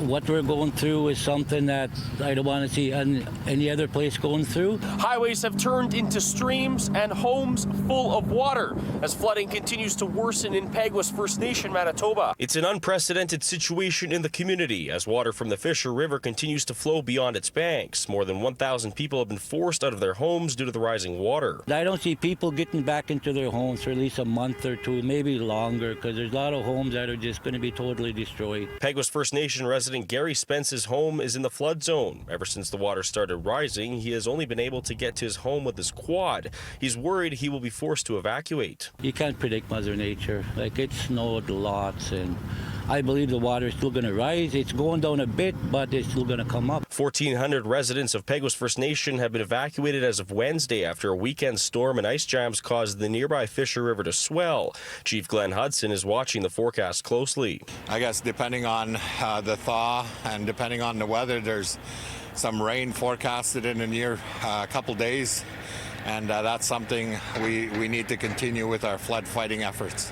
what we're going through is something that I don't want to see any other place going through. Highways have turned into streams and homes full of water as flooding continues to worsen in Peguis First Nation, Manitoba. It's an unprecedented situation in the community as water from the Fisher River continues to flow beyond its banks. More than 1,000 people have been forced out of their homes due to the rising water. I don't see people getting back into their homes for at least a month or two, maybe longer, because there's a lot of homes that are just going to be totally destroyed. Peguis First Nation resident Gary Spence's home is in the flood zone. Ever since the water started rising, he has only been able to get to his home with his quad. He's worried he will be forced to evacuate. You can't predict Mother Nature. Like, it snowed lots, and I believe the water is still going to rise. It's going down a bit, but it's still going to come up. 1,400 residents of Peguis First Nation have been evacuated as of Wednesday after a weekend storm and ice jams caused the nearby Fisher River to swell. Chief Glenn HUDSON is watching the forecast closely. I guess depending on the thaw and depending on the weather, there's some rain forecasted in the near couple days, and that's something we need to continue with our flood fighting efforts.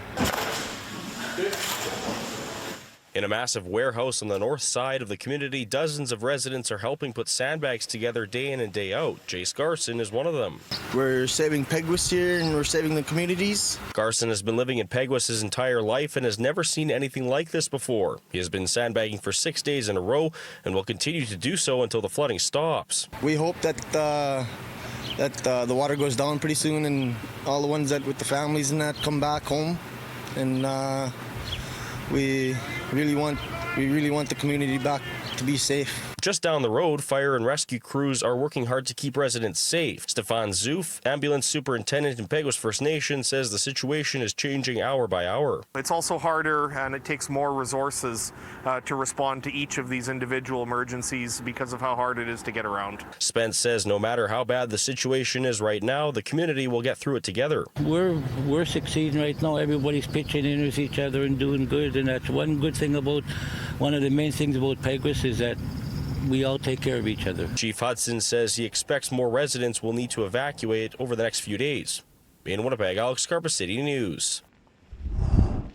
In a massive warehouse on the north side of the community, dozens of residents are helping put sandbags together day in and day out. Jace Garson is one of them. We're saving Peguis here and we're saving the communities. Garson has been living in Peguis his entire life and has never seen anything like this before. He has been sandbagging for 6 days in a row and will continue to do so until the flooding stops. We hope that the water goes down pretty soon and all the ones that with the families and that come back home, and we really want the community back to be safe. Just down the road, fire and rescue crews are working hard to keep residents safe. STEFAN, ZUEFF, ambulance superintendent in Peguis First Nation, says the situation is changing hour by hour. It's also harder and it takes more resources to respond to each of these individual emergencies because of how hard it is to get around. Spence says no matter how bad the situation is right now, the community will get through it together. We're succeeding right now. Everybody's pitching in with each other and doing good, and that's one good thing about, one of the main things about Peguis is that we all take care of each other. Chief HUDSON says he expects more residents will need to evacuate over the next few days. In Winnipeg, Alex Karpa, City News.